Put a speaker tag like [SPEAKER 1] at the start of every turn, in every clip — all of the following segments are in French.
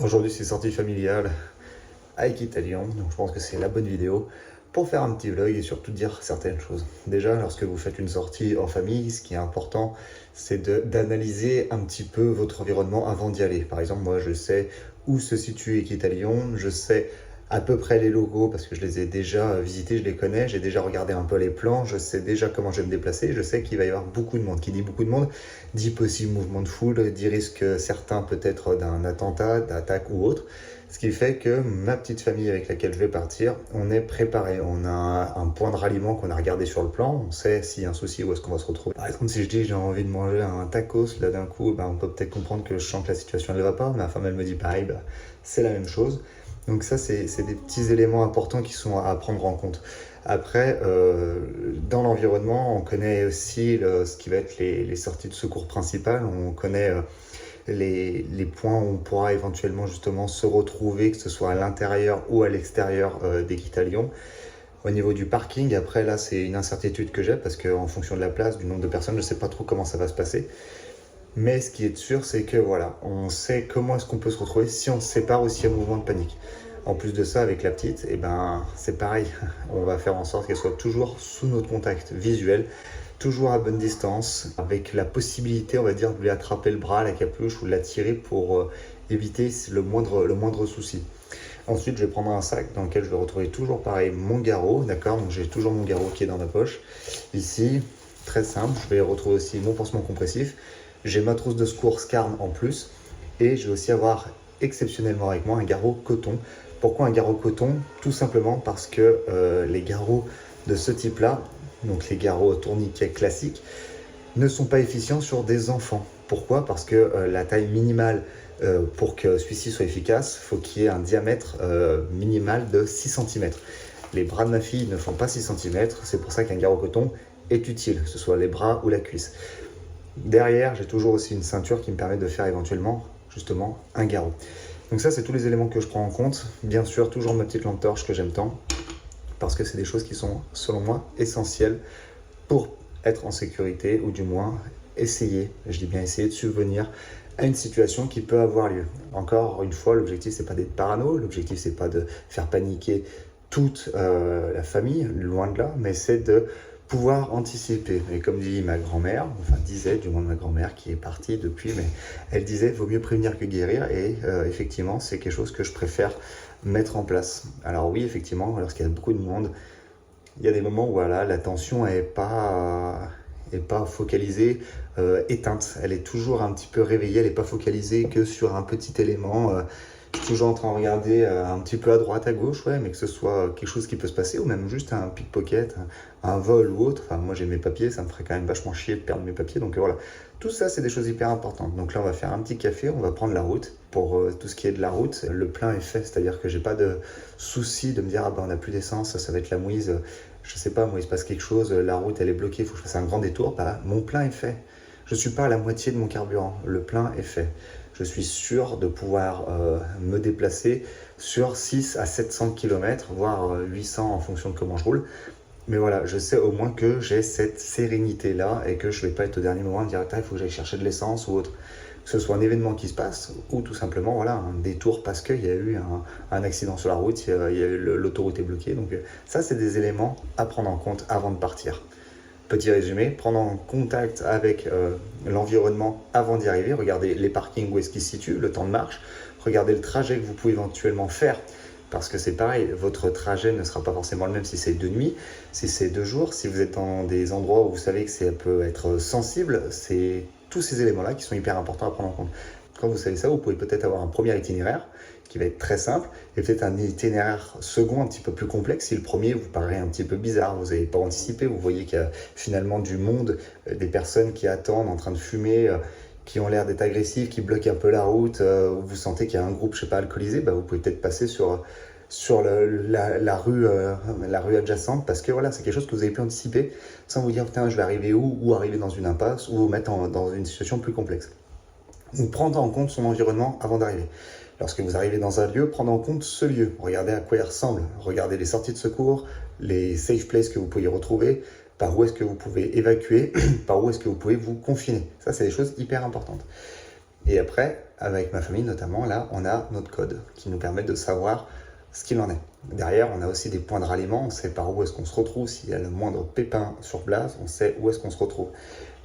[SPEAKER 1] Aujourd'hui, c'est sortie familiale avec Italian, donc je pense que c'est la bonne vidéo pour faire un petit vlog et surtout dire certaines choses. Déjà, lorsque vous faites une sortie en famille, ce qui est important, c'est d'analyser un petit peu votre environnement avant d'y aller. Par exemple, moi, je sais où se situe Equitalion, je sais à peu près les locaux parce que je les ai déjà visités, je les connais, j'ai déjà regardé un peu les plans, je sais déjà comment je vais me déplacer, je sais qu'il va y avoir beaucoup de monde. Qui dit beaucoup de monde, dit possible mouvement de foule, dit risque certain peut-être d'un attentat, d'attaque ou autre. Ce qui fait que ma petite famille avec laquelle je vais partir, on est préparé. On a un point de ralliement qu'on a regardé sur le plan. On sait s'il y a un souci où est-ce qu'on va se retrouver. Par exemple, si je dis j'ai envie de manger un tacos, là d'un coup, on peut peut-être comprendre que je sens que la situation ne va pas. Ma femme, elle me dit pareil, c'est la même chose. Donc ça, c'est des petits éléments importants qui sont à prendre en compte. Après, dans l'environnement, on connaît aussi ce qui va être les sorties de secours principales. On connaît les points où on pourra éventuellement justement se retrouver, que ce soit à l'intérieur ou à l'extérieur d'Equitalion. Au niveau du parking, après là, c'est une incertitude que j'ai parce qu'en fonction de la place, du nombre de personnes, je ne sais pas trop comment ça va se passer. Mais ce qui est sûr, c'est que voilà, on sait comment est-ce qu'on peut se retrouver si on se sépare aussi un mouvement de panique. En plus de ça, avec la petite, c'est pareil. On va faire en sorte qu'elle soit toujours sous notre contact visuel, toujours à bonne distance, avec la possibilité, on va dire, de lui attraper le bras, la capuche ou de la tirer pour éviter le moindre souci. Ensuite, je vais prendre un sac dans lequel je vais retrouver toujours pareil mon garrot, d'accord. Donc j'ai toujours mon garrot qui est dans ma poche. Ici, très simple, je vais retrouver aussi mon pansement compressif. J'ai ma trousse de secours Scarn en plus et je vais aussi avoir exceptionnellement avec moi un garrot coton. Pourquoi un garrot coton? Tout simplement parce que les garrots de ce type-là, donc les garrots tourniquets classiques, ne sont pas efficients sur des enfants. Pourquoi? Parce que la taille minimale pour que celui-ci soit efficace, il faut qu'il y ait un diamètre minimal de 6 cm. Les bras de ma fille ne font pas 6 cm, c'est pour ça qu'un garrot coton est utile, que ce soit les bras ou la cuisse. Derrière, j'ai toujours aussi une ceinture qui me permet de faire éventuellement, justement, un garrot. Donc ça, c'est tous les éléments que je prends en compte. Bien sûr, toujours ma petite lampe torche que j'aime tant, parce que c'est des choses qui sont, selon moi, essentielles pour être en sécurité, ou du moins essayer, je dis bien essayer, de subvenir à une situation qui peut avoir lieu. Encore une fois, l'objectif, c'est pas d'être parano, l'objectif, c'est pas de faire paniquer toute la famille, loin de là, mais c'est de pouvoir anticiper. Et comme dit ma grand-mère, enfin disait du moins ma grand-mère qui est partie depuis, mais elle disait vaut mieux prévenir que guérir, et effectivement c'est quelque chose que je préfère mettre en place. Alors oui, effectivement, lorsqu'il y a beaucoup de monde, il y a des moments où voilà, la tension est pas focalisée, éteinte. Elle est toujours un petit peu réveillée, elle n'est pas focalisée que sur un petit élément. Je suis toujours en train de regarder un petit peu à droite, à gauche, ouais, mais que ce soit quelque chose qui peut se passer, ou même juste un pickpocket, un vol ou autre. Enfin, moi j'ai mes papiers, ça me ferait quand même vachement chier de perdre mes papiers, donc voilà. Tout ça, c'est des choses hyper importantes. Donc là, on va faire un petit café, on va prendre la route. Pour tout ce qui est de la route, le plein est fait, c'est-à-dire que j'ai pas de souci de me dire, on n'a plus d'essence, ça va être la mouise. Je sais pas, moi il se passe quelque chose, la route elle est bloquée, il faut que je fasse un grand détour. Mon plein est fait. Je suis pas à la moitié de mon carburant, le plein est fait. Je suis sûr de pouvoir me déplacer sur 6 à 700 km, voire 800 en fonction de comment je roule. Mais voilà, je sais au moins que j'ai cette sérénité-là et que je ne vais pas être au dernier moment de dire il faut que j'aille chercher de l'essence ou autre. Que ce soit un événement qui se passe ou tout simplement voilà, un détour parce qu'il y a eu un accident sur la route, l'autoroute est bloquée. Donc ça, c'est des éléments à prendre en compte avant de partir. Petit résumé, prendre en contact avec l'environnement avant d'y arriver, regardez les parkings où est-ce qu'ils se situent, le temps de marche, regardez le trajet que vous pouvez éventuellement faire, parce que c'est pareil, votre trajet ne sera pas forcément le même si c'est de nuit, si c'est de jour, si vous êtes dans des endroits où vous savez que ça peut être sensible, c'est tous ces éléments-là qui sont hyper importants à prendre en compte. Quand vous savez ça, vous pouvez peut-être avoir un premier itinéraire qui va être très simple, et peut-être un itinéraire second un petit peu plus complexe si le premier vous paraît un petit peu bizarre, vous n'avez pas anticipé, vous voyez qu'il y a finalement du monde, des personnes qui attendent en train de fumer, qui ont l'air d'être agressifs, qui bloquent un peu la route, vous sentez qu'il y a un groupe, je sais pas, alcoolisé, vous pouvez peut-être passer sur la rue adjacente, parce que voilà, c'est quelque chose que vous avez pu anticiper sans vous dire putain je vais arriver où, ou arriver dans une impasse, ou vous mettre dans une situation plus complexe. Ou prendre en compte son environnement avant d'arriver. Lorsque vous arrivez dans un lieu, prendre en compte ce lieu. Regardez à quoi il ressemble. Regardez les sorties de secours, les safe places que vous pouvez y retrouver, par où est-ce que vous pouvez évacuer, par où est-ce que vous pouvez vous confiner. Ça, c'est des choses hyper importantes. Et après, avec ma famille notamment, là, on a notre code qui nous permet de savoir ce qu'il en est. Derrière, on a aussi des points de ralliement, on sait par où est-ce qu'on se retrouve, s'il y a le moindre pépin sur place, on sait où est-ce qu'on se retrouve.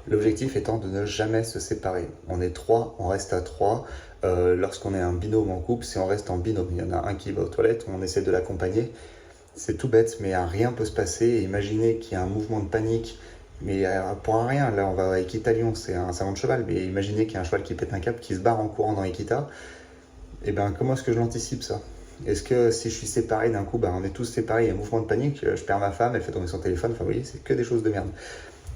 [SPEAKER 1] L'objectif étant de ne jamais se séparer. On est 3, on reste à 3. Lorsqu'on est un binôme en couple, si on reste en binôme, il y en a un qui va aux toilettes, on essaie de l'accompagner. C'est tout bête, mais rien peut se passer. Et imaginez qu'il y a un mouvement de panique, mais pour un rien. Là, on va à Equitalion, c'est un salon de cheval, mais imaginez qu'il y a un cheval qui pète un câble, qui se barre en courant dans Equita. Et ben, comment est-ce que je l'anticipe ça? Est-ce que si je suis séparé d'un coup, on est tous séparés, il y a un mouvement de panique, je perds ma femme, elle fait tomber son téléphone, enfin vous voyez, c'est que des choses de merde.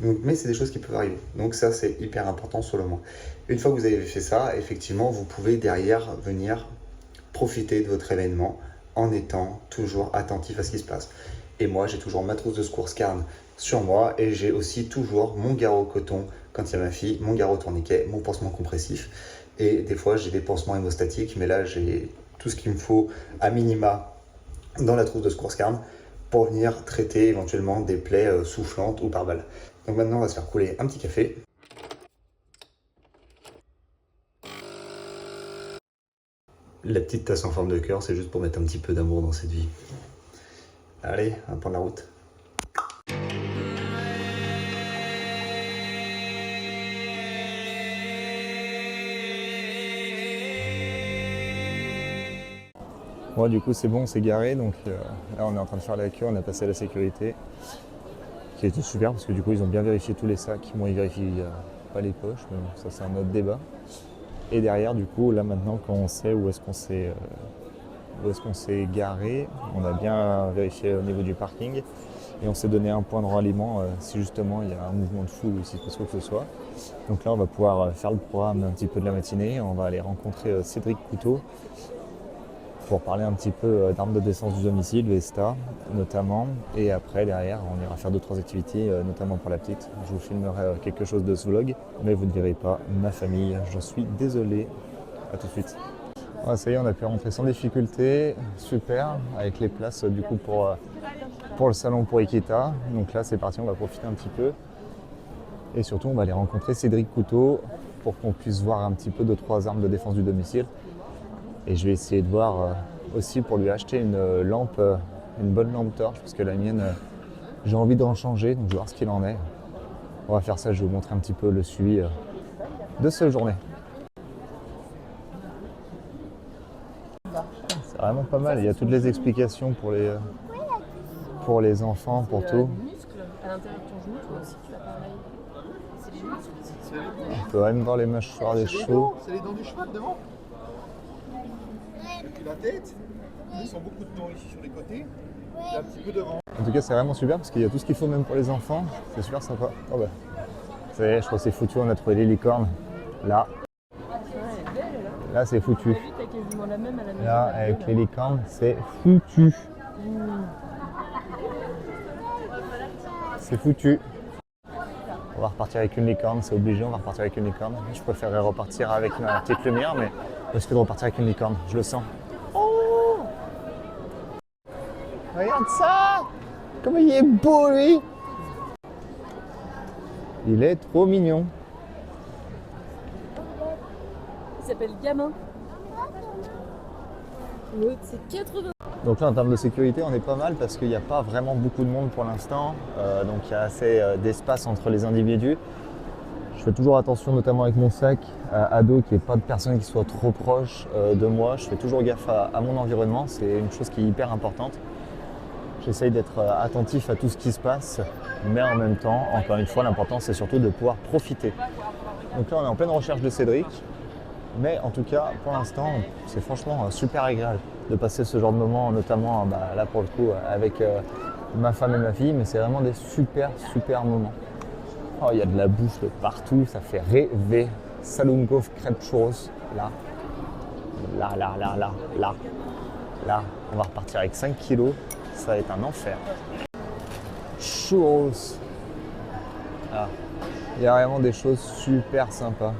[SPEAKER 1] Donc, mais c'est des choses qui peuvent arriver. Donc ça, c'est hyper important sur le moment. Une fois que vous avez fait ça, effectivement, vous pouvez derrière venir profiter de votre événement en étant toujours attentif à ce qui se passe. Et moi, j'ai toujours ma trousse de secours Scarne sur moi et j'ai aussi toujours mon garrot coton quand il y a ma fille, mon garrot tourniquet, mon pansement compressif. Et des fois, j'ai des pansements hémostatiques, mais là, j'ai tout ce qu'il me faut à minima dans la trousse de secours Scarne pour venir traiter éventuellement des plaies soufflantes ou par balle. Donc maintenant, on va se faire couler un petit café. La petite tasse en forme de cœur, c'est juste pour mettre un petit peu d'amour dans cette vie. Allez, on va prendre la route. Bon, du coup, c'est bon, on s'est garé. Donc là, on est en train de faire la queue. On a passé la sécurité, qui était super parce que du coup, ils ont bien vérifié tous les sacs. Moi, ils vérifient pas les poches, mais bon, ça, c'est un autre débat. Et derrière, du coup, là maintenant, quand on sait où est-ce qu'on s'est garé, on a bien vérifié au niveau du parking et on s'est donné un point de ralliement si justement il y a un mouvement de foule ou si quoi que ce soit. Donc là, on va pouvoir faire le programme un petit peu de la matinée. On va aller rencontrer Cédric Couteau pour parler un petit peu d'armes de défense du domicile, VESTA notamment. Et après, derrière, on ira faire 2-3 activités, notamment pour la petite. Je vous filmerai quelque chose de ce vlog, mais vous ne verrez pas ma famille. J'en suis désolé. À tout de suite. Ah, ça y est, on a pu rentrer sans difficulté. Super, avec les places du coup pour le salon pour Equita. Donc là, c'est parti, on va profiter un petit peu. Et surtout, on va aller rencontrer Cédric Couteau pour qu'on puisse voir un petit peu 2-3 armes de défense du domicile. Et je vais essayer de voir aussi pour lui acheter une lampe, une bonne lampe torche, parce que la mienne, j'ai envie d'en changer, donc je vais voir ce qu'il en est. On va faire ça, je vais vous montrer un petit peu le suivi de cette journée. C'est vraiment pas mal, il y a toutes les explications pour les enfants, pour tout.
[SPEAKER 2] À l'intérieur de ton genou, toi aussi tu as pareil. C'est les muscles.
[SPEAKER 1] On peut même voir les mâchoires des chevaux.
[SPEAKER 3] C'est les dents du cheval devant. Et puis la tête, ils sont beaucoup de dents ici sur les côtés, et un petit peu devant.
[SPEAKER 1] En tout cas, c'est vraiment super parce qu'il y a tout ce qu'il faut même pour les enfants. C'est super sympa. Oh bah. Ça y est, je crois que c'est foutu, on a trouvé les licornes. Là. Là, c'est foutu.
[SPEAKER 2] T'as quasiment la même à la maison.
[SPEAKER 1] Là, avec les licornes, c'est foutu. C'est foutu. On va repartir avec une licorne, c'est obligé, on va repartir avec une licorne. Je préférerais repartir avec une petite lumière, mais risque de repartir avec une licorne, je le sens. Oh! Regarde ça! Comment il est beau, lui! Il est trop mignon.
[SPEAKER 2] Il s'appelle Gamin. L'autre, c'est 80.
[SPEAKER 1] Donc là, en termes de sécurité, on est pas mal parce qu'il n'y a pas vraiment beaucoup de monde pour l'instant. Donc il y a assez d'espace entre les individus. Je fais toujours attention, notamment avec mon sac à dos, qu'il n'y ait pas de personnes qui soient trop proches de moi. Je fais toujours gaffe à mon environnement. C'est une chose qui est hyper importante. J'essaye d'être attentif à tout ce qui se passe. Mais en même temps, encore une fois, l'important, c'est surtout de pouvoir profiter. Donc là, on est en pleine recherche de Cédric. Mais en tout cas, pour l'instant, c'est franchement super agréable de passer ce genre de moment, notamment là pour le coup avec ma femme et ma fille, mais c'est vraiment des super moments. Oh, il y a de la bouffe de partout, ça fait rêver. Salungov crêpes churros, là, on va repartir avec 5 kilos, ça va être un enfer. Churros, ah. Il y a vraiment des choses super sympas.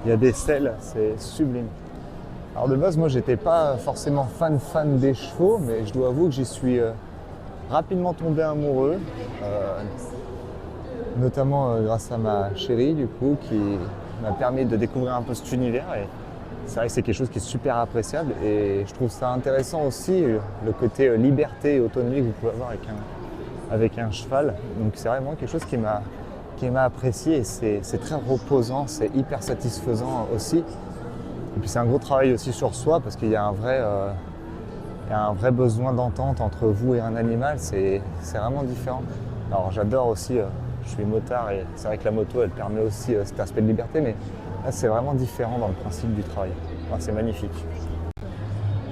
[SPEAKER 1] Il y a des selles, c'est sublime. Alors de base, moi, j'étais pas forcément fan des chevaux, mais je dois avouer que j'y suis rapidement tombé amoureux, notamment grâce à ma chérie, du coup, qui m'a permis de découvrir un peu cet univers. Et c'est vrai que c'est quelque chose qui est super appréciable. Et je trouve ça intéressant aussi, le côté liberté et autonomie que vous pouvez avoir avec un cheval. Donc c'est vraiment quelque chose qui m'a apprécié. Et c'est très reposant, c'est hyper satisfaisant aussi. Et puis c'est un gros travail aussi sur soi parce qu'il y a un vrai besoin d'entente entre vous et un animal. C'est vraiment différent. Alors j'adore aussi, je suis motard et c'est vrai que la moto elle permet aussi cet aspect de liberté, mais là c'est vraiment différent dans le principe du travail. Enfin, c'est magnifique.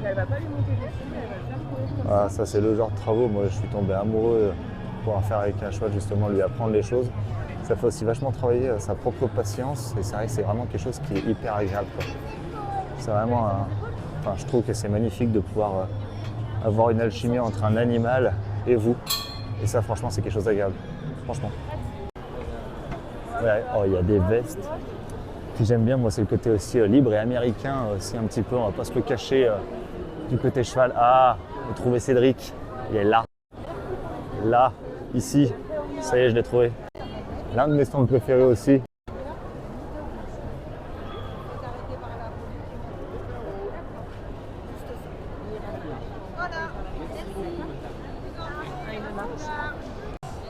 [SPEAKER 2] Elle va pas lui monter dessus, elle va le faire courir comme
[SPEAKER 1] Voilà, ça c'est le genre de travaux, moi je suis tombé amoureux pour en faire avec un cheval, justement lui apprendre les choses. Ça fait aussi vachement travailler sa propre patience et c'est vrai que c'est vraiment quelque chose qui est hyper agréable, quoi. C'est vraiment enfin, je trouve que c'est magnifique de pouvoir avoir une alchimie entre un animal et vous. Et ça, franchement, c'est quelque chose d'agréable. Franchement. Ouais, oh, il y a des vestes. Ce que j'aime bien, moi, c'est le côté aussi libre et américain, aussi un petit peu. On va pas se le cacher du côté cheval. Ah, vous trouvez Cédric. Il est là. Là, ici. Ça y est, je l'ai trouvé. L'un de mes stands préférés aussi.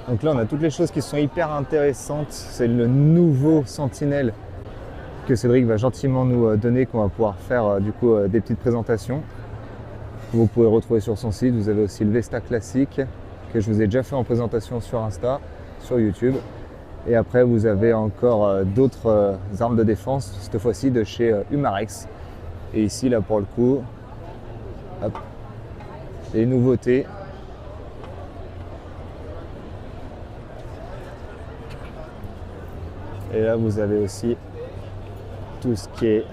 [SPEAKER 1] Donc là, on a toutes les choses qui sont hyper intéressantes. C'est le nouveau Sentinelle que Cédric va gentiment nous donner, qu'on va pouvoir faire du coup des petites présentations. Vous pouvez retrouver sur son site. Vous avez aussi le Vesta classique que je vous ai déjà fait en présentation sur Insta, sur YouTube. Et après, vous avez encore d'autres armes de défense, cette fois-ci de chez Umarex. Et ici, là, pour le coup, hop, les nouveautés. Et là, vous avez aussi tout ce qui est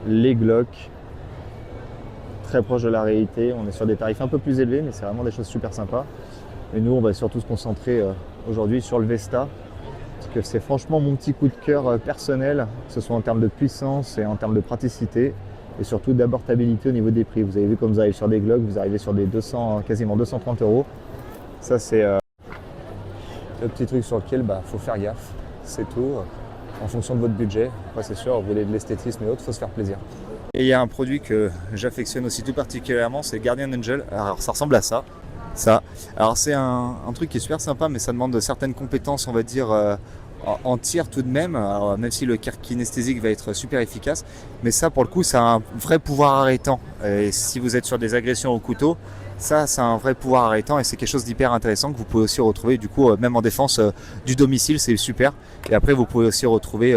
[SPEAKER 1] les Glock, très proche de la réalité. On est sur des tarifs un peu plus élevés, mais c'est vraiment des choses super sympas. Et nous, on va surtout se concentrer aujourd'hui sur le Vesta, parce que c'est franchement mon petit coup de cœur personnel, que ce soit en termes de puissance et en termes de praticité, et surtout d'abordabilité au niveau des prix. Vous avez vu, comme vous arrivez sur des Glock, vous arrivez sur des 200, quasiment 230 €. Ça, c'est le petit truc sur lequel faut faire gaffe. C'est tout, en fonction de votre budget. Après, c'est sûr, vous voulez de l'esthétisme et autres, il faut se faire plaisir. Et il y a un produit que j'affectionne aussi tout particulièrement, c'est Guardian Angel. Alors, ça ressemble à ça. Alors, c'est un truc qui est super sympa, mais ça demande certaines compétences, on va dire, en tir tout de même. Alors, même si le kinesthésique va être super efficace, mais ça, pour le coup, ça a un vrai pouvoir arrêtant. Et si vous êtes sur des agressions au couteau, ça, c'est un vrai pouvoir arrêtant et c'est quelque chose d'hyper intéressant que vous pouvez aussi retrouver du coup même en défense du domicile, c'est super. Et après, vous pouvez aussi retrouver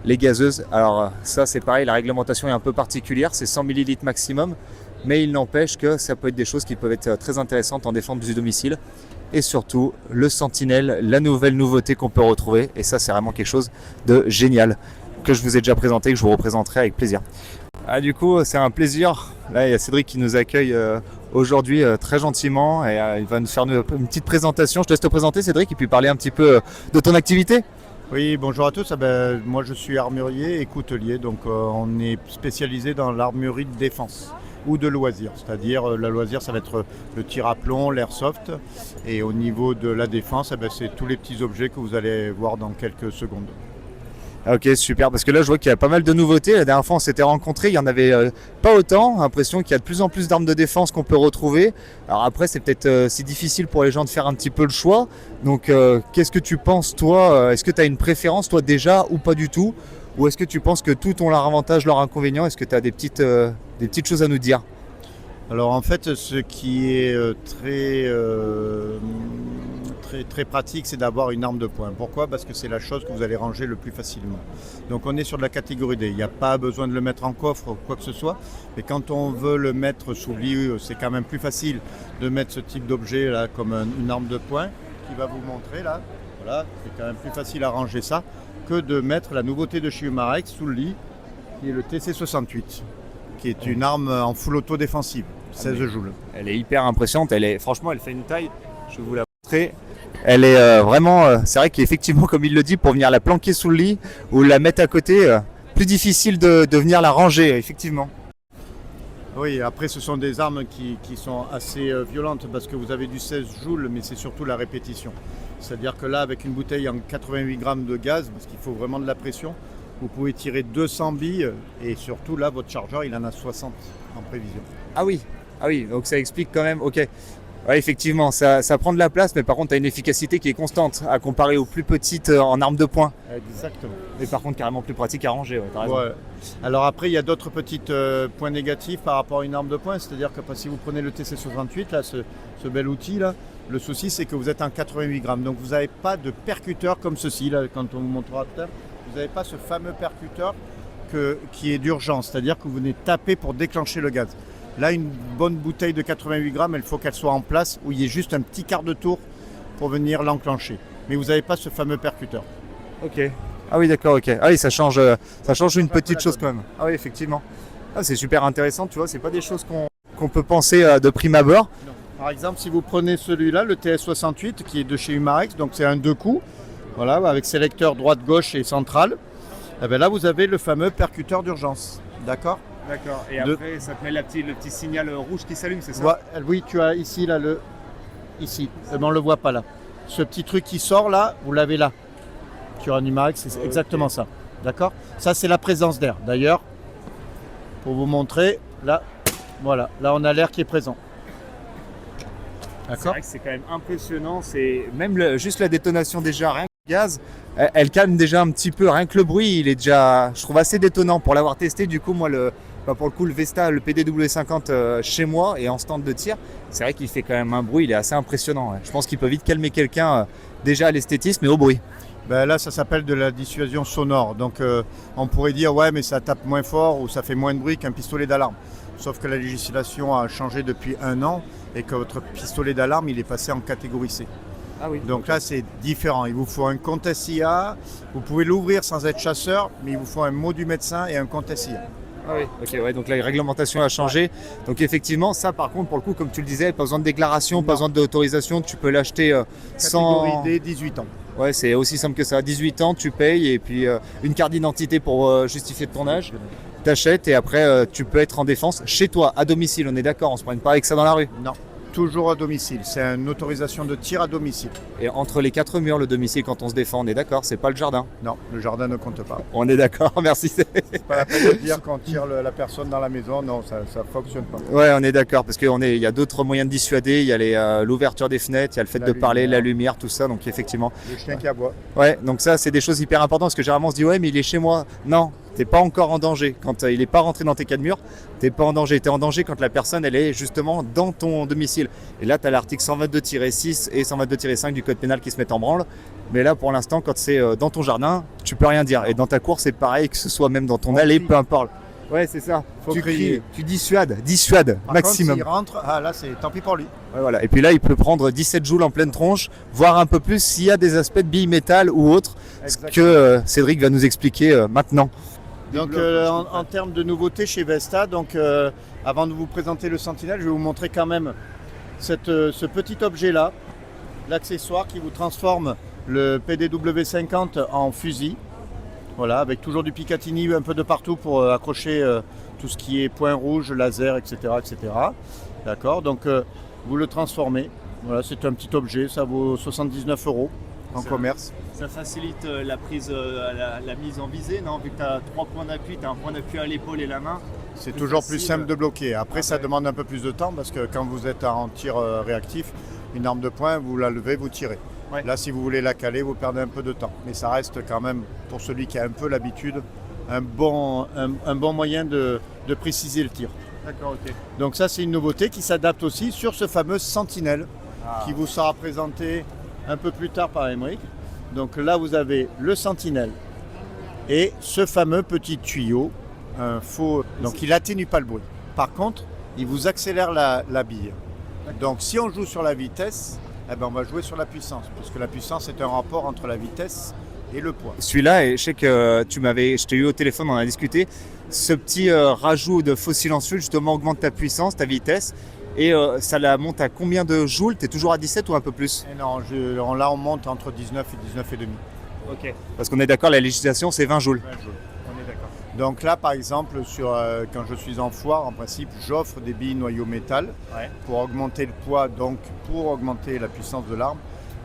[SPEAKER 1] les gazeuses. Alors ça, c'est pareil, la réglementation est un peu particulière, c'est 100 ml maximum, mais il n'empêche que ça peut être des choses qui peuvent être très intéressantes en défense du domicile. Et surtout, le Sentinelle, la nouvelle nouveauté qu'on peut retrouver. Et ça, c'est vraiment quelque chose de génial que je vous ai déjà présenté, que je vous représenterai avec plaisir. Ah, du coup, c'est un plaisir. Là, il y a Cédric qui nous accueille aujourd'hui très gentiment et il va nous faire une petite présentation. Je te laisse te présenter, Cédric, et puis parler un petit peu de ton activité.
[SPEAKER 3] Oui, bonjour à tous. Moi, je suis armurier et coutelier. Donc, on est spécialisé dans l'armurerie de défense ou de loisirs. C'est-à-dire, la loisir, ça va être le tir à plomb, l'airsoft. Et au niveau de la défense, c'est tous les petits objets que vous allez voir dans quelques secondes.
[SPEAKER 1] Ok, super, parce que là je vois qu'il y a pas mal de nouveautés. La dernière fois on s'était rencontrés, il n'y en avait pas autant. L'impression qu'il y a de plus en plus d'armes de défense qu'on peut retrouver. Alors après, c'est peut-être si difficile pour les gens de faire un petit peu le choix. Donc qu'est-ce que tu penses toi? Est-ce que tu as une préférence toi déjà ou pas du tout? Ou est-ce que tu penses que tout ont leur avantage, leur inconvénient? Est-ce que tu as des petites choses à nous dire?
[SPEAKER 3] Alors en fait, ce qui est très pratique, c'est d'avoir une arme de poing. Pourquoi? Parce que c'est la chose que vous allez ranger le plus facilement. Donc on est sur de la catégorie D. Il n'y a pas besoin de le mettre en coffre ou quoi que ce soit. Mais quand on veut le mettre sous le lit, c'est quand même plus facile de mettre ce type d'objet là comme une arme de poing qui va vous montrer là. Voilà, c'est quand même plus facile à ranger ça que de mettre la nouveauté de chez Umarex sous le lit, qui est le TC68, qui est une arme en full auto défensive, 16 joules.
[SPEAKER 1] Elle est hyper impressionnante. Franchement, elle fait une taille. Je vais vous la montrer. Elle est vraiment, c'est vrai qu'effectivement, comme il le dit, pour venir la planquer sous le lit ou la mettre à côté, plus difficile de venir la ranger, effectivement.
[SPEAKER 3] Oui, après ce sont des armes qui sont assez violentes parce que vous avez du 16 joules, mais c'est surtout la répétition. C'est-à-dire que là, avec une bouteille en 88 grammes de gaz, parce qu'il faut vraiment de la pression, vous pouvez tirer 200 billes et surtout là, votre chargeur, il en a 60 en prévision.
[SPEAKER 4] Ah oui, donc ça explique quand même, ok. Ouais, effectivement, ça prend de la place, mais par contre, tu as une efficacité qui est constante à comparer aux plus petites en armes de poing.
[SPEAKER 3] Exactement.
[SPEAKER 4] Mais par contre, carrément plus pratique à ranger, ouais, t'as raison.
[SPEAKER 3] Ouais. Alors après, il y a d'autres petits points négatifs par rapport à une arme de poing, c'est-à-dire que si vous prenez le TC68, là, ce bel outil, là, le souci, c'est que vous êtes en 88 grammes, donc vous n'avez pas de percuteur comme ceci, là, quand on vous montrera tout à l'heure, vous n'avez pas ce fameux percuteur qui est d'urgence, c'est-à-dire que vous venez taper pour déclencher le gaz. Là, une bonne bouteille de 88 grammes, il faut qu'elle soit en place où il y ait juste un petit quart de tour pour venir l'enclencher. Mais vous n'avez pas ce fameux percuteur.
[SPEAKER 4] Ok. Ah oui, d'accord, ok. Ah oui, ça change une petite chose quand même. Ah oui, effectivement. Ah, c'est super intéressant, tu vois, c'est pas des choses qu'on peut penser de prime abord.
[SPEAKER 3] Non. Par exemple, si vous prenez celui-là, le TS68, qui est de chez Humarex, donc c'est un 2 coups, voilà, avec sélecteur droite-gauche et central, et bien là, vous avez le fameux percuteur d'urgence. D'accord ?
[SPEAKER 4] D'accord. Et après, ça te met le petit signal rouge qui s'allume, c'est ça?
[SPEAKER 3] Oui, tu as ici, là, ici. Mais on ne le voit pas là. Ce petit truc qui sort là, vous l'avez là. Sur un Humarex, c'est exactement ça. D'accord? Ça, c'est la présence d'air. D'ailleurs, pour vous montrer, là, voilà. Là, on a l'air qui est présent.
[SPEAKER 4] C'est vrai que c'est quand même impressionnant. C'est même juste la détonation déjà, rien que le gaz, elle calme déjà un petit peu. Rien que le bruit, il est déjà, je trouve, assez détonnant pour l'avoir testé. Du coup, moi, pour le coup, le Vesta, le PDW50 chez moi et en stand de tir, c'est vrai qu'il fait quand même un bruit, il est assez impressionnant. Ouais. Je pense qu'il peut vite calmer quelqu'un déjà à l'esthétisme et au bruit.
[SPEAKER 3] Ben là, ça s'appelle de la dissuasion sonore. Donc, on pourrait dire, ouais, mais ça tape moins fort ou ça fait moins de bruit qu'un pistolet d'alarme. Sauf que la législation a changé depuis 1 an et que votre pistolet d'alarme, il est passé en catégorie C.
[SPEAKER 4] Ah oui.
[SPEAKER 3] Donc là, c'est différent. Il vous faut un compte SIA. Vous pouvez l'ouvrir sans être chasseur, mais il vous faut un mot du médecin et un compte SIA.
[SPEAKER 4] Ah oui, ok, ouais, donc la réglementation a changé. Donc effectivement, ça par contre, pour le coup, comme tu le disais, pas besoin de déclaration, pas besoin d'autorisation, tu peux l'acheter sans...
[SPEAKER 3] Catégorie D, 18 ans.
[SPEAKER 4] Ouais, c'est aussi simple que ça. 18 ans, tu payes et puis une carte d'identité pour justifier de ton âge. T'achètes et après tu peux être en défense chez toi, à domicile, on est d'accord, on se prenne pas avec ça dans la rue.
[SPEAKER 3] Non, toujours à domicile. C'est une autorisation de tir à domicile.
[SPEAKER 4] Et entre les 4 murs, le domicile, quand on se défend, on est d'accord, c'est pas le jardin.
[SPEAKER 3] Non, le jardin ne compte pas.
[SPEAKER 4] On est d'accord, merci.
[SPEAKER 3] C'est pas la peine de dire qu'on tire la personne dans la maison, non, ça fonctionne pas.
[SPEAKER 4] Ouais, on est d'accord, parce qu'il y a d'autres moyens de dissuader, il y a l'ouverture des fenêtres, il y a le fait de parler, la lumière, tout ça, donc effectivement.
[SPEAKER 3] Le chien qui aboie.
[SPEAKER 4] Ouais, donc ça, c'est des choses hyper importantes, parce que généralement on se dit, ouais, mais il est chez moi. Non, t'es pas encore en danger. Quand il n'est pas rentré dans tes 4 murs, t'es pas en danger. T'es en danger quand la personne, elle est justement dans ton domicile. Et là, tu as l'article 122-6 et 122-5 du code pénal qui se mettent en branle. Mais là, pour l'instant, quand c'est dans ton jardin, tu peux rien dire. Et dans ta cour, c'est pareil, que ce soit même dans ton allée, peu importe. Ouais, c'est ça. Tu cries, tu dissuades
[SPEAKER 3] Par
[SPEAKER 4] maximum.
[SPEAKER 3] Contre, s'il rentre, là, c'est tant pis pour lui.
[SPEAKER 4] Ouais, voilà. Et puis là, il peut prendre 17 joules en pleine tronche, voire un peu plus s'il y a des aspects de billes métal ou autre, ce que Cédric va nous expliquer maintenant.
[SPEAKER 3] Donc en termes de nouveautés chez Vesta, donc, avant de vous présenter le Sentinelle, je vais vous montrer quand même ce petit objet-là, l'accessoire qui vous transforme le PDW50 en fusil. Voilà, avec toujours du Picatinny un peu de partout pour accrocher tout ce qui est point rouge, laser, etc. etc. D'accord, donc vous le transformez. Voilà, c'est un petit objet, ça vaut 79 € en commerce.
[SPEAKER 5] Ça facilite la prise, la mise en visée, non? Vu que tu as 3 points d'appui, tu as un point d'appui à l'épaule et la main.
[SPEAKER 3] C'est toujours plus simple de bloquer. Après, ça demande un peu plus de temps parce que quand vous êtes en tir réactif, une arme de poing, vous la levez, vous tirez. Ouais. Là, si vous voulez la caler, vous perdez un peu de temps. Mais ça reste quand même, pour celui qui a un peu l'habitude, un bon moyen de préciser le tir.
[SPEAKER 5] D'accord, ok.
[SPEAKER 3] Donc ça, c'est une nouveauté qui s'adapte aussi sur ce fameux Sentinelle qui vous sera présenté un peu plus tard par Aymeric. Donc là, vous avez le Sentinelle et ce fameux petit tuyau, un faux. Donc il atténue pas le bruit. Par contre, il vous accélère la bille. Donc si on joue sur la vitesse, eh ben, on va jouer sur la puissance, puisque la puissance est un rapport entre la vitesse et le poids.
[SPEAKER 4] Celui-là, et je sais que je t'ai eu au téléphone, on a discuté. Ce petit rajout de faux silencieux justement augmente ta puissance, ta vitesse. Et ça la monte à combien de joules? Tu es toujours à 17 ou un peu plus?
[SPEAKER 3] Et non, là on monte entre 19 et 19,5.
[SPEAKER 4] Ok. Parce qu'on est d'accord, la législation c'est 20 joules.
[SPEAKER 3] 20 joules, on est d'accord. Donc là, par exemple, quand je suis en foire, en principe, j'offre des billes noyau métal pour augmenter le poids, donc pour augmenter la puissance de l'arme.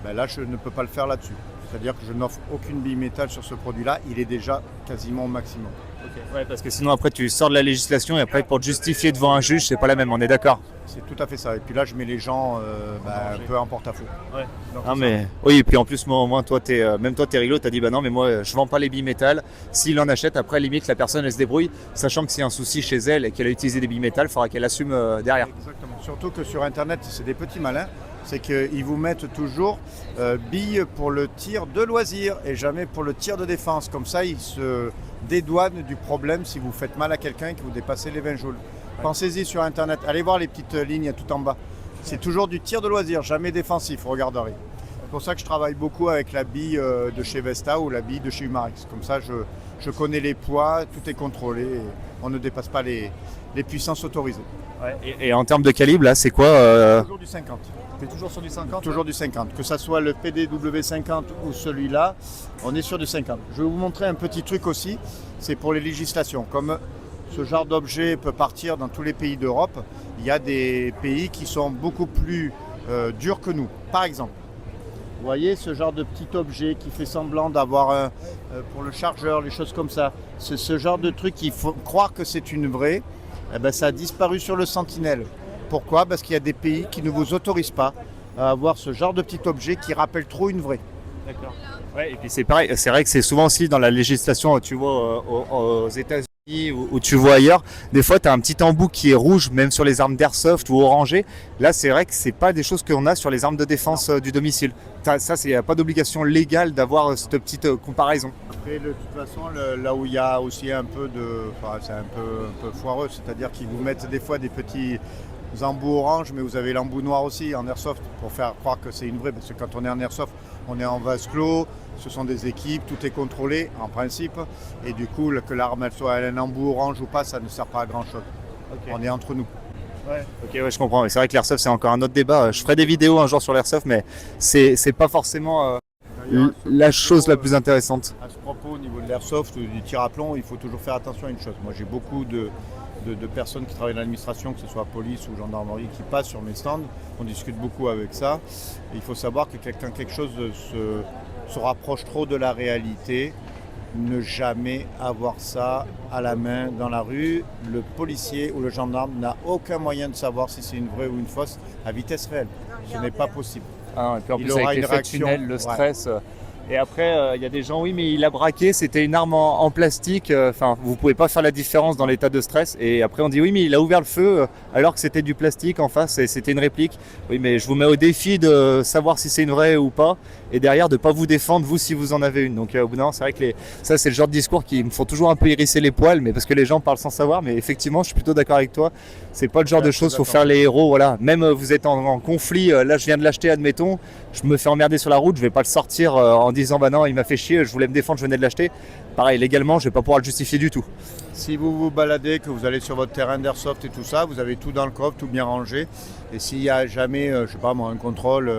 [SPEAKER 3] Ben là, je ne peux pas le faire là-dessus. C'est-à-dire que je n'offre aucune bille métal sur ce produit-là, il est déjà quasiment au maximum.
[SPEAKER 4] Ok. Ouais, parce que sinon après tu sors de la législation et après pour te justifier devant un juge, c'est pas la même, on est d'accord.
[SPEAKER 3] C'est tout à fait ça. Et puis là, je mets les gens un peu en porte-à-faux.
[SPEAKER 4] Ouais.
[SPEAKER 3] Donc,
[SPEAKER 4] Ah mais oui, et puis en plus moi au moins toi même toi t'es rigolo, t'as dit bah non mais moi je vends pas les billes métal. S'il en achète, après limite la personne elle se débrouille, sachant que s'il y a un souci chez elle et qu'elle a utilisé des billes métal, il faudra qu'elle assume derrière.
[SPEAKER 3] Exactement. Surtout que sur internet, c'est des petits malins. C'est qu'ils vous mettent toujours billes pour le tir de loisir et jamais pour le tir de défense. Comme ça, ils se dédouanent du problème si vous faites mal à quelqu'un et que vous dépassez les 20 joules. Pensez-y sur internet, allez voir les petites lignes tout en bas. C'est toujours du tir de loisir, jamais défensif, vous regarderez. C'est pour ça que je travaille beaucoup avec la bille de chez Vesta ou la bille de chez Humarex. Comme ça, je connais les poids, tout est contrôlé, et on ne dépasse pas les puissances autorisées.
[SPEAKER 4] Ouais. Et en termes de calibre, là c'est quoi
[SPEAKER 3] Toujours du 50.
[SPEAKER 4] T'es toujours sur du 50
[SPEAKER 3] Toujours du 50. Que ce soit le PDW 50 ou celui-là, on est sur du 50. Je vais vous montrer un petit truc aussi, c'est pour les législations. Comme ce genre d'objet peut partir dans tous les pays d'Europe, il y a des pays qui sont beaucoup plus durs que nous. Par exemple, vous voyez ce genre de petit objet qui fait semblant d'avoir pour le chargeur, les choses comme ça. C'est ce genre de truc qui faut croire que c'est une vraie. Eh ben, ça a disparu sur le Sentinelle. Pourquoi ? Parce qu'il y a des pays qui ne vous autorisent pas à avoir ce genre de petit objet qui rappelle trop une vraie.
[SPEAKER 4] D'accord. Ouais, et puis c'est pareil, c'est vrai que c'est souvent aussi dans la législation, tu vois, aux États-Unis ou tu vois ailleurs, des fois tu as un petit embout qui est rouge, même sur les armes d'airsoft ou orangé. Là, c'est vrai que c'est pas des choses qu'on a sur les armes de défense du domicile. Ça, il n'y a pas d'obligation légale d'avoir cette petite comparaison.
[SPEAKER 3] Après, de toute façon, là où il y a aussi un peu de. Enfin, c'est un peu foireux, c'est-à-dire qu'ils vous mettent des fois des petits embouts orange, mais vous avez l'embout noir aussi en airsoft pour faire croire que c'est une vraie. Parce que quand on est en airsoft, on est en vase clos, ce sont des équipes, tout est contrôlé en principe. Et du coup, que l'arme elle soit un embout orange ou pas, ça ne sert pas à grand-chose. Okay. On est entre nous.
[SPEAKER 4] Ouais. Ok, ouais, je comprends. C'est vrai que l'airsoft, c'est encore un autre débat. Je ferai des vidéos un jour sur l'airsoft, mais c'est pas forcément la chose la plus intéressante.
[SPEAKER 3] À ce propos, au niveau de l'airsoft, du tir à plomb, il faut toujours faire attention à une chose. Moi, j'ai beaucoup de personnes qui travaillent dans l'administration, que ce soit police ou gendarmerie, qui passent sur mes stands. On discute beaucoup avec ça. Et il faut savoir que quelque chose se rapproche trop de la réalité. Ne jamais avoir ça à la main dans la rue. Le policier ou le gendarme n'a aucun moyen de savoir si c'est une vraie ou une fausse à vitesse réelle. Ce n'est pas possible.
[SPEAKER 4] Ah, et puis en plus, avec l'effet tunnel, le stress. Ouais. Et après, il y a des gens, oui, mais il a braqué, c'était une arme en plastique. Enfin, vous pouvez pas faire la différence dans l'état de stress. Et après, on dit, oui, mais il a ouvert le feu alors que c'était du plastique en face et c'était une réplique. Oui, mais je vous mets au défi de savoir si c'est une vraie ou pas. Et derrière, de ne pas vous défendre, vous, si vous en avez une. Donc, au bout d'un moment, c'est vrai que ça, c'est le genre de discours qui me font toujours un peu hérisser les poils, mais parce que les gens parlent sans savoir. Mais effectivement, je suis plutôt d'accord avec toi. C'est pas le genre de choses, faut faire les héros. Voilà. Même vous êtes en conflit, là, je viens de l'acheter, admettons. Je me fais emmerder sur la route, je vais pas le sortir en disant bah non, il m'a fait chier, je voulais me défendre, je venais de l'acheter. Pareil, légalement, je vais pas pouvoir le justifier du tout.
[SPEAKER 3] Si vous vous baladez, que vous allez sur votre terrain d'airsoft et tout ça, vous avez tout dans le coffre, tout bien rangé. Et s'il y a jamais, je sais pas moi, un contrôle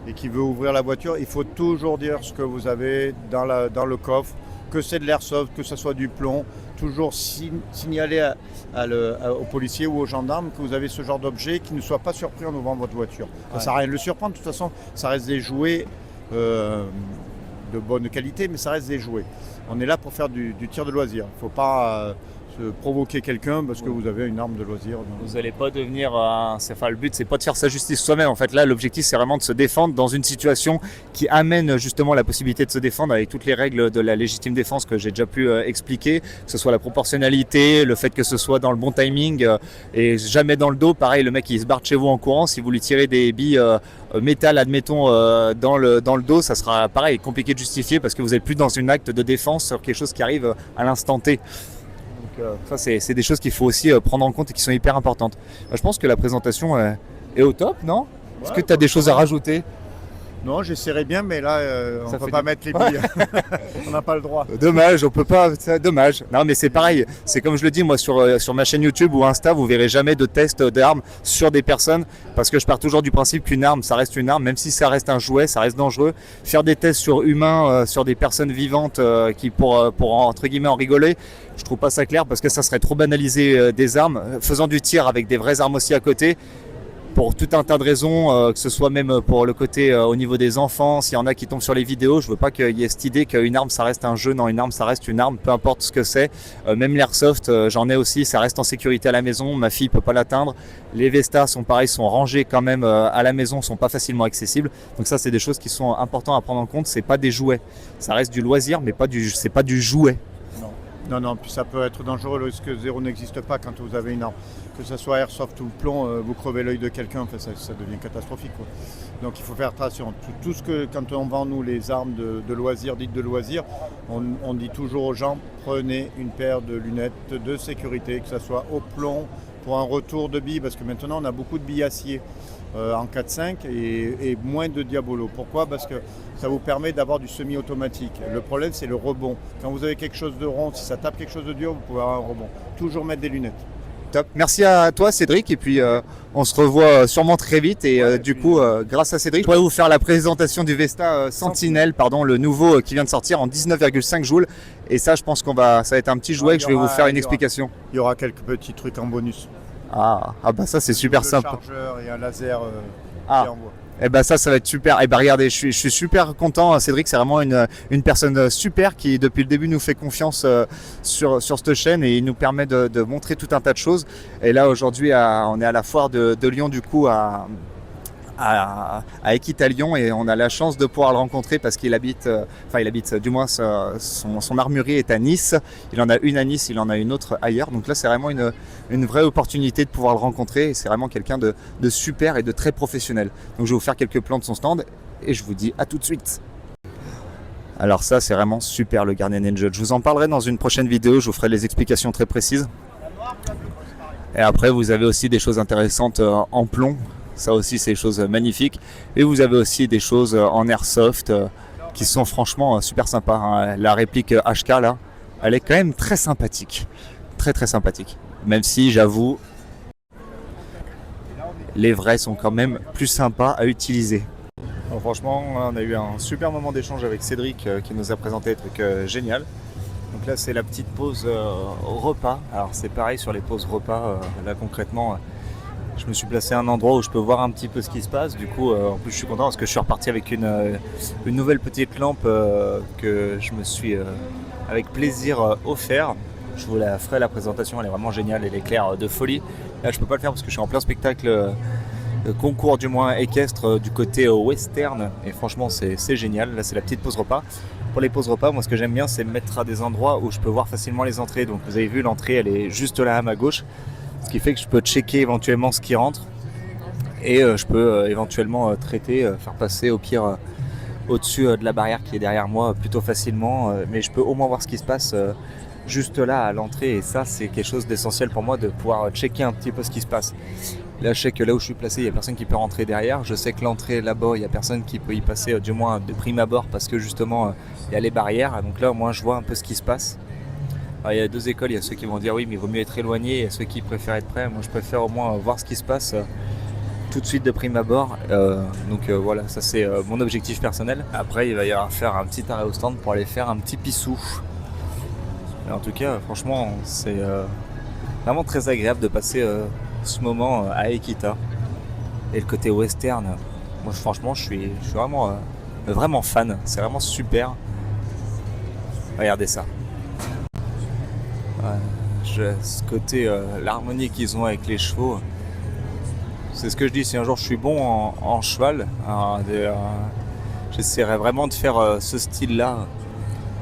[SPEAKER 3] et qui veut ouvrir la voiture, il faut toujours dire ce que vous avez dans le coffre, que c'est de l'airsoft, que ce soit du plomb. Toujours signaler aux policiers ou aux gendarmes que vous avez ce genre d'objet, qui ne soit pas surpris en ouvrant votre voiture. Ça sert à rien de le surprendre, de toute façon, ça reste des jouets de bonne qualité, mais ça reste des jouets. On est là pour faire du tir de loisir. Il ne faut pas provoquer quelqu'un parce que vous avez une arme de loisir.
[SPEAKER 4] Vous n'allez pas devenir le but, c'est pas de faire sa justice soi-même. En fait, là, l'objectif, c'est vraiment de se défendre dans une situation qui amène justement la possibilité de se défendre avec toutes les règles de la légitime défense que j'ai déjà pu expliquer, que ce soit la proportionnalité, le fait que ce soit dans le bon timing et jamais dans le dos. Pareil, le mec, il se barre de chez vous en courant. Si vous lui tirez des billes métal, admettons, dans le dos, ça sera pareil, compliqué de justifier parce que vous n'êtes plus dans un acte de défense sur quelque chose qui arrive à l'instant T. Ça, c'est des choses qu'il faut aussi prendre en compte et qui sont hyper importantes. Je pense que la présentation est au top, non ? Est-ce que tu as des choses à rajouter ?
[SPEAKER 3] Non, j'essaierai bien, mais là, on
[SPEAKER 4] Ça
[SPEAKER 3] ne peut
[SPEAKER 4] fait
[SPEAKER 3] pas
[SPEAKER 4] du-
[SPEAKER 3] mettre les billes. On n'a pas le droit.
[SPEAKER 4] Dommage, on peut pas, c'est dommage. Non, mais c'est pareil. C'est comme je le dis, moi, sur ma chaîne YouTube ou Insta, vous verrez jamais de tests d'armes sur des personnes parce que je pars toujours du principe qu'une arme, ça reste une arme, même si ça reste un jouet, ça reste dangereux. Faire des tests sur humains, sur des personnes vivantes qui pour entre guillemets en rigoler, je trouve pas ça clair parce que ça serait trop banaliser des armes. Faisant du tir avec des vraies armes aussi à côté, pour tout un tas de raisons, que ce soit même pour le côté au niveau des enfants, s'il y en a qui tombent sur les vidéos, je veux pas qu'il y ait cette idée qu'une arme ça reste un jeu, non, une arme ça reste une arme, peu importe ce que c'est. Même l'airsoft, j'en ai aussi, ça reste en sécurité à la maison, ma fille peut pas l'atteindre. Les Vestas sont pareils, sont rangés quand même à la maison, sont pas facilement accessibles. Donc ça c'est des choses qui sont importantes à prendre en compte, c'est pas des jouets. Ça reste du loisir mais c'est pas du jouet.
[SPEAKER 3] Non, puis ça peut être dangereux lorsque zéro n'existe pas quand vous avez une arme. Que ce soit airsoft ou le plomb, vous crevez l'œil de quelqu'un, enfin, ça devient catastrophique, quoi. Donc il faut faire attention. Tout ce que, quand on vend nous les armes de loisirs, dites de loisirs, on dit toujours aux gens, prenez une paire de lunettes de sécurité, que ce soit au plomb, pour un retour de billes, parce que maintenant on a beaucoup de billes acier en 4-5 et moins de diabolo. Pourquoi? Parce que ça vous permet d'avoir du semi-automatique. Le problème c'est le rebond. Quand vous avez quelque chose de rond, si ça tape quelque chose de dur, vous pouvez avoir un rebond. Toujours mettre des lunettes.
[SPEAKER 4] Top. Merci à toi Cédric et puis on se revoit sûrement très vite et grâce à Cédric je pourrais vous faire la présentation du Vesta Sentinel, le nouveau qui vient de sortir en 19,5 joules et ça je pense ça va être un petit jouet que je vais vous faire une explication.
[SPEAKER 3] Il y aura quelques petits trucs en bonus.
[SPEAKER 4] Ah bah ça c'est super sympa.
[SPEAKER 3] Un chargeur et un laser qui envoie.
[SPEAKER 4] Et bah ça va être super. Et bah regardez, je suis super content. Cédric, c'est vraiment une personne super qui depuis le début nous fait confiance sur cette chaîne et il nous permet de montrer tout un tas de choses. Et là aujourd'hui, on est à la foire de Lyon du coup à Equita Lyon et on a la chance de pouvoir le rencontrer parce qu'il habite, du moins son armurerie est à Nice. Il en a une à Nice, il en a une autre ailleurs. Donc là c'est vraiment une vraie opportunité de pouvoir le rencontrer. C'est vraiment quelqu'un de super et de très professionnel. Donc je vais vous faire quelques plans de son stand et je vous dis à tout de suite. Alors ça c'est vraiment super le Guardian Angel. Je vous en parlerai dans une prochaine vidéo, je vous ferai les explications très précises. Et après vous avez aussi des choses intéressantes en plomb. Ça aussi c'est des choses magnifiques. Et vous avez aussi des choses en airsoft qui sont franchement super sympas, hein. La réplique HK là, elle est quand même très sympathique. Très très sympathique. Même si j'avoue, les vrais sont quand même plus sympas à utiliser. Alors, franchement, on a eu un super moment d'échange avec Cédric qui nous a présenté des trucs géniaux. Donc là c'est la petite pause repas. Alors c'est pareil sur les pauses repas, là concrètement. Je me suis placé à un endroit où je peux voir un petit peu ce qui se passe. Du coup, en plus, je suis content parce que je suis reparti avec une nouvelle petite lampe que je me suis avec plaisir offert. Je vous la ferai la présentation, elle est vraiment géniale, elle éclaire de folie. Là, je peux pas le faire parce que je suis en plein spectacle, concours du moins équestre du côté western. Et franchement, c'est génial. Là, c'est la petite pause repas. Pour les pauses repas, moi, ce que j'aime bien, c'est me mettre à des endroits où je peux voir facilement les entrées. Donc, vous avez vu, l'entrée, elle est juste là à ma gauche. Ce qui fait que je peux checker éventuellement ce qui rentre et je peux éventuellement traiter, faire passer au pire au-dessus de la barrière qui est derrière moi plutôt facilement, mais je peux au moins voir ce qui se passe juste là à l'entrée et ça c'est quelque chose d'essentiel pour moi de pouvoir checker un petit peu ce qui se passe. Là je sais que là où je suis placé il n'y a personne qui peut rentrer derrière, je sais que l'entrée là-bas il n'y a personne qui peut y passer du moins de prime abord parce que justement il y a les barrières, donc là au moins je vois un peu ce qui se passe. Alors, il y a deux écoles, il y a ceux qui vont dire oui mais il vaut mieux être éloigné, et il y a ceux qui préfèrent être prêts. Moi je préfère au moins voir ce qui se passe tout de suite de prime abord. Voilà, ça c'est mon objectif personnel. Après il va y avoir faire un petit arrêt au stand pour aller faire un petit pissou. Mais en tout cas franchement c'est vraiment très agréable de passer ce moment à Equita. Et le côté western, moi franchement je suis vraiment fan, c'est vraiment super. Regardez ça. Ce côté, l'harmonie qu'ils ont avec les chevaux, c'est ce que je dis, si un jour je suis bon en cheval, j'essaierai vraiment de faire ce style-là.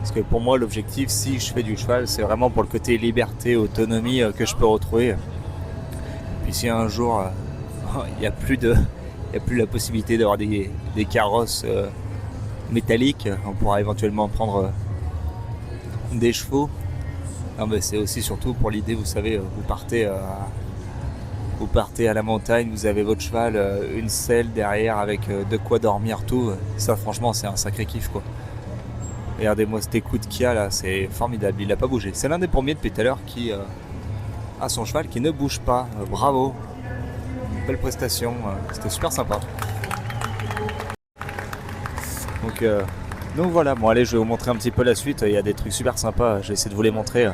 [SPEAKER 4] Parce que pour moi, l'objectif, si je fais du cheval, c'est vraiment pour le côté liberté, autonomie que je peux retrouver. Puis si un jour, il n'y a plus la possibilité d'avoir des carrosses métalliques, on pourra éventuellement prendre des chevaux. Non, mais c'est aussi surtout pour l'idée, vous savez, vous partez Vous partez à la montagne, vous avez votre cheval, une selle derrière avec de quoi dormir, tout. Ça, franchement, c'est un sacré kiff, quoi. Regardez-moi cette écoute qu'il y a là, c'est formidable. Il n'a pas bougé. C'est l'un des premiers depuis tout à l'heure qui a son cheval qui ne bouge pas. Bravo. Belle prestation. C'était super sympa. Donc voilà, bon allez, je vais vous montrer un petit peu la suite. Il y a des trucs super sympas. Je vais essayer de vous les montrer.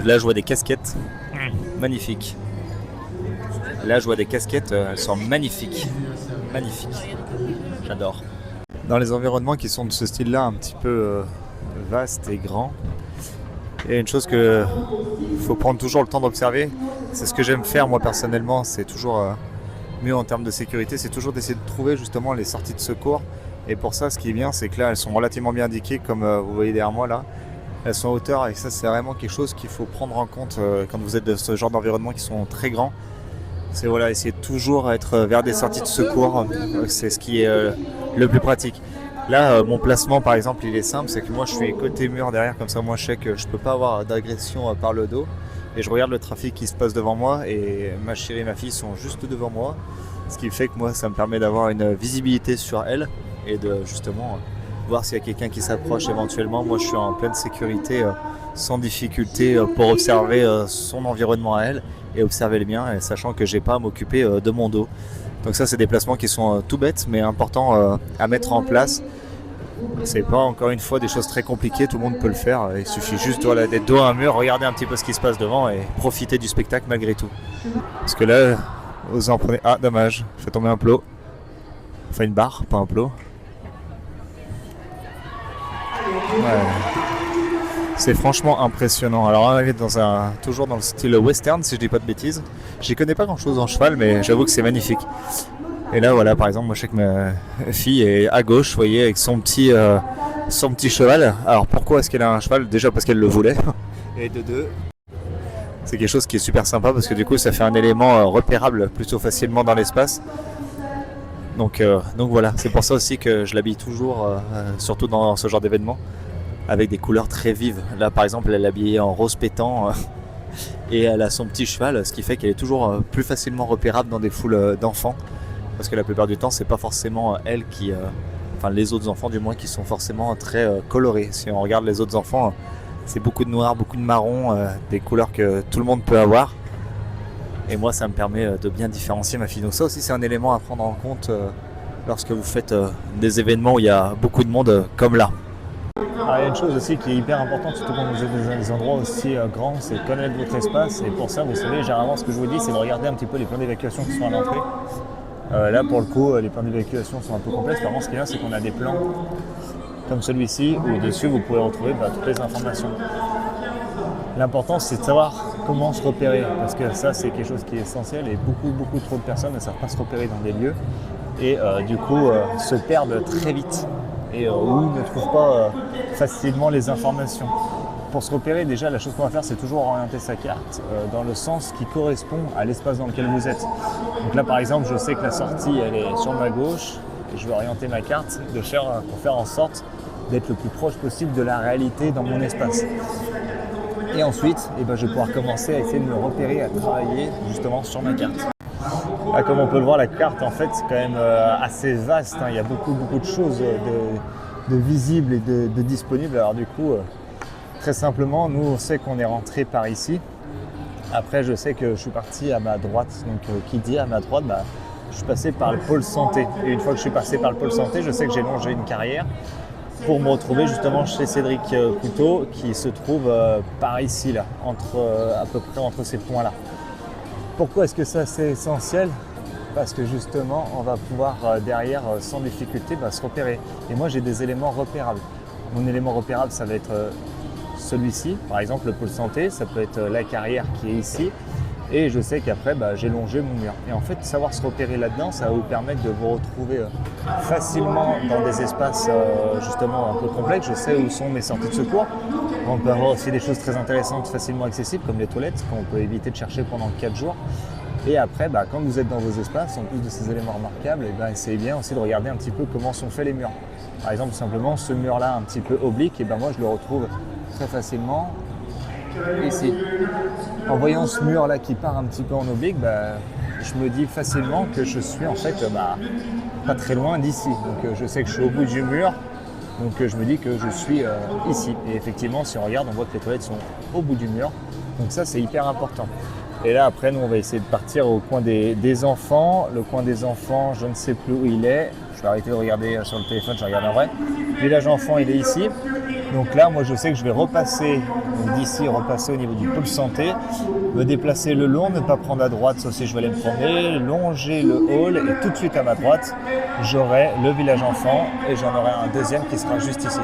[SPEAKER 4] Là, je vois des casquettes. Magnifiques. Là, je vois des casquettes, elles sont magnifiques. Magnifiques. J'adore. Dans les environnements qui sont de ce style-là, un petit peu vastes et grands, il y a une chose qu'il faut prendre toujours le temps d'observer. C'est ce que j'aime faire moi personnellement, c'est toujours mieux en termes de sécurité, c'est toujours d'essayer de trouver justement les sorties de secours. Et pour ça, ce qui est bien, c'est que là, elles sont relativement bien indiquées, comme vous voyez derrière moi là. Elles sont en hauteur et ça, c'est vraiment quelque chose qu'il faut prendre en compte quand vous êtes de ce genre d'environnement qui sont très grands. C'est voilà, essayer de toujours être vers des sorties de secours, c'est ce qui est le plus pratique. Là, mon placement par exemple, il est simple, c'est que moi je suis côté mur derrière, comme ça moi je sais que je peux pas avoir d'agression par le dos. Et je regarde le trafic qui se passe devant moi et ma chérie et ma fille sont juste devant moi. Ce qui fait que moi ça me permet d'avoir une visibilité sur elles et de justement voir s'il y a quelqu'un qui s'approche éventuellement. Moi je suis en pleine sécurité, sans difficulté pour observer son environnement à elle et observer le mien, et sachant que j'ai pas à m'occuper de mon dos. Donc ça c'est des placements qui sont tout bêtes mais importants à mettre en place. C'est pas encore une fois des choses très compliquées, tout le monde peut le faire. Il suffit juste d'être dos à un mur, regarder un petit peu ce qui se passe devant et profiter du spectacle malgré tout. Parce que là, vous en prenez... Ah dommage, je fais tomber un plot. Enfin une barre, pas un plot. Ouais. C'est franchement impressionnant. Alors on est toujours dans le style western si je dis pas de bêtises. J'y connais pas grand chose en cheval mais j'avoue que c'est magnifique. Et là voilà, par exemple moi je sais que ma fille est à gauche, vous voyez, avec son petit cheval. Alors pourquoi est-ce qu'elle a un cheval? Déjà parce qu'elle le voulait. Et de deux, c'est quelque chose qui est super sympa parce que du coup ça fait un élément repérable plutôt facilement dans l'espace. Donc voilà, c'est pour ça aussi que je l'habille toujours, surtout dans ce genre d'événement, avec des couleurs très vives. Là par exemple elle est habillée en rose pétant et elle a son petit cheval, ce qui fait qu'elle est toujours plus facilement repérable dans des foules d'enfants. Parce que la plupart du temps c'est pas forcément elle qui... enfin les autres enfants du moins qui sont forcément très colorés. Si on regarde les autres enfants, c'est beaucoup de noir, beaucoup de marron, des couleurs que tout le monde peut avoir. Et moi ça me permet de bien différencier ma fille. Donc ça aussi c'est un élément à prendre en compte lorsque vous faites des événements où il y a beaucoup de monde comme là. Alors, il y a une chose aussi qui est hyper importante, surtout quand vous êtes dans des endroits aussi grands, c'est connaître votre espace. Et pour ça, vous savez, généralement, ce que je vous dis, c'est de regarder un petit peu les plans d'évacuation qui sont à l'entrée. Là, pour le coup, les plans d'évacuation sont un peu complexes. Vraiment, ce qu'il y a, c'est qu'on a des plans comme celui-ci, où dessus, vous pouvez retrouver toutes les informations. L'important, c'est de savoir comment se repérer, parce que ça, c'est quelque chose qui est essentiel. Et beaucoup trop de personnes ne savent pas se repérer dans des lieux. Et du coup, se perdent très vite. Et ou ne trouvent pas facilement les informations. Pour se repérer, déjà, la chose qu'on va faire, c'est toujours orienter sa carte dans le sens qui correspond à l'espace dans lequel vous êtes. Donc là, par exemple, je sais que la sortie, elle est sur ma gauche, et je vais orienter ma carte pour faire en sorte d'être le plus proche possible de la réalité dans mon espace. Et ensuite, je vais pouvoir commencer à essayer de me repérer, à travailler justement sur ma carte. Là, comme on peut le voir, la carte, en fait, c'est quand même assez vaste. Il y a beaucoup de choses de visibles et de disponibles. Alors du coup, très simplement, nous, on sait qu'on est rentré par ici. Après, je sais que je suis parti à ma droite. Donc, qui dit à ma droite, je suis passé par le pôle santé. Et une fois que je suis passé par le pôle santé, je sais que j'ai longé une carrière pour me retrouver justement chez Cédric Couteau, qui se trouve par ici, là, à peu près entre ces points-là. Pourquoi est-ce que ça c'est essentiel? Parce que justement on va pouvoir derrière sans difficulté se repérer. Et moi j'ai des éléments repérables. Mon élément repérable ça va être celui-ci, par exemple le pôle santé, ça peut être la carrière qui est ici. Et je sais qu'après j'ai longé mon mur. Et en fait savoir se repérer là-dedans, ça va vous permettre de vous retrouver facilement dans des espaces justement un peu complexes. Je sais où sont mes sorties de secours. On peut avoir aussi des choses très intéressantes, facilement accessibles, comme les toilettes, qu'on peut éviter de chercher pendant 4 jours. Et après, quand vous êtes dans vos espaces, en plus de ces éléments remarquables, essayez bien aussi de regarder un petit peu comment sont faits les murs. Par exemple, simplement, ce mur-là, un petit peu oblique, moi je le retrouve très facilement ici. en voyant ce mur là qui part un petit peu en oblique, je me dis facilement que je suis en fait pas très loin d'ici. Donc je sais que je suis au bout du mur, donc je me dis que je suis ici. Et effectivement, si on regarde, on voit que les toilettes sont au bout du mur. Donc ça, c'est hyper important. Et là, après, nous, on va essayer de partir au coin des enfants. Le coin des enfants, je ne sais plus où il est. Je vais arrêter de regarder sur le téléphone, je regarde en vrai. Le village enfant, il est ici. Donc là, moi, je sais que je vais repasser d'ici, repasser au niveau du pôle santé, me déplacer le long, ne pas prendre à droite, sauf si je vais aller me promener, longer le hall et tout de suite à ma droite, j'aurai le village enfant et j'en aurai un deuxième qui sera juste ici.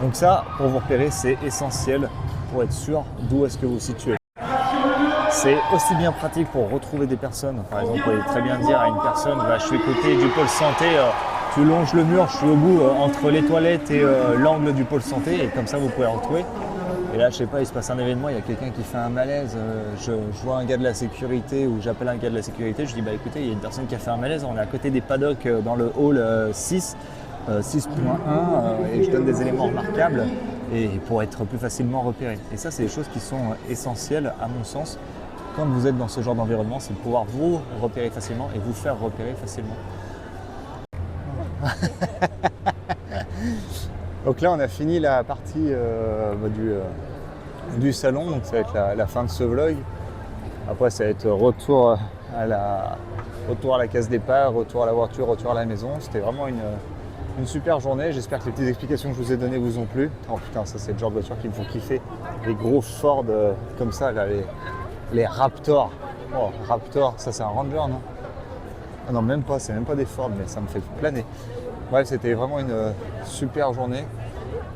[SPEAKER 4] Donc ça, pour vous repérer, c'est essentiel pour être sûr d'où est-ce que vous vous situez. C'est aussi bien pratique pour retrouver des personnes. Par exemple, vous pouvez très bien dire à une personne, je suis côté du pôle santé, tu longes le mur, je suis au bout entre les toilettes et l'angle du pôle santé, et comme ça vous pouvez retrouver. Et là, je sais pas, il se passe un événement, il y a quelqu'un qui fait un malaise, je vois un gars de la sécurité ou j'appelle un gars de la sécurité, je dis écoutez, il y a une personne qui a fait un malaise, on est à côté des paddocks dans le hall 6, 6.1 et je donne des éléments remarquables et pour être plus facilement repéré. Et ça, c'est des choses qui sont essentielles à mon sens quand vous êtes dans ce genre d'environnement, c'est de pouvoir vous repérer facilement et vous faire repérer facilement. Donc là, on a fini la partie du salon, donc ça va être la fin de ce vlog. Après, ça va être retour à la case départ, retour à la voiture, retour à la maison. C'était vraiment une super journée. J'espère que les petites explications que je vous ai données vous ont plu. Oh putain, ça c'est le genre de voiture qui me font kiffer. Les gros Ford comme ça, là, les Raptor. Oh, Raptor, ça c'est un Ranger, non? Ah non, même pas, c'est même pas des Ford, mais ça me fait planer. Bref, c'était vraiment une super journée.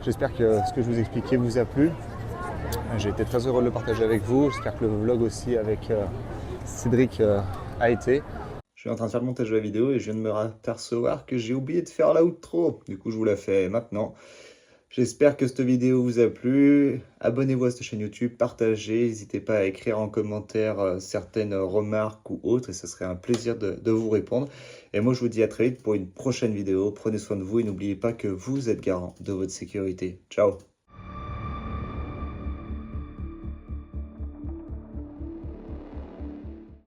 [SPEAKER 4] J'espère que ce que je vous expliquais vous a plu. J'ai été très heureux de le partager avec vous. J'espère que le vlog aussi avec Cédric a été. Je suis en train de faire le montage de la vidéo et je viens de me apercevoir que j'ai oublié de faire l'outro. Du coup, je vous la fais maintenant. J'espère que cette vidéo vous a plu. Abonnez-vous à cette chaîne YouTube, partagez. N'hésitez pas à écrire en commentaire certaines remarques ou autres et ce serait un plaisir de vous répondre. Et moi, je vous dis à très vite pour une prochaine vidéo. Prenez soin de vous et n'oubliez pas que vous êtes garant de votre sécurité. Ciao!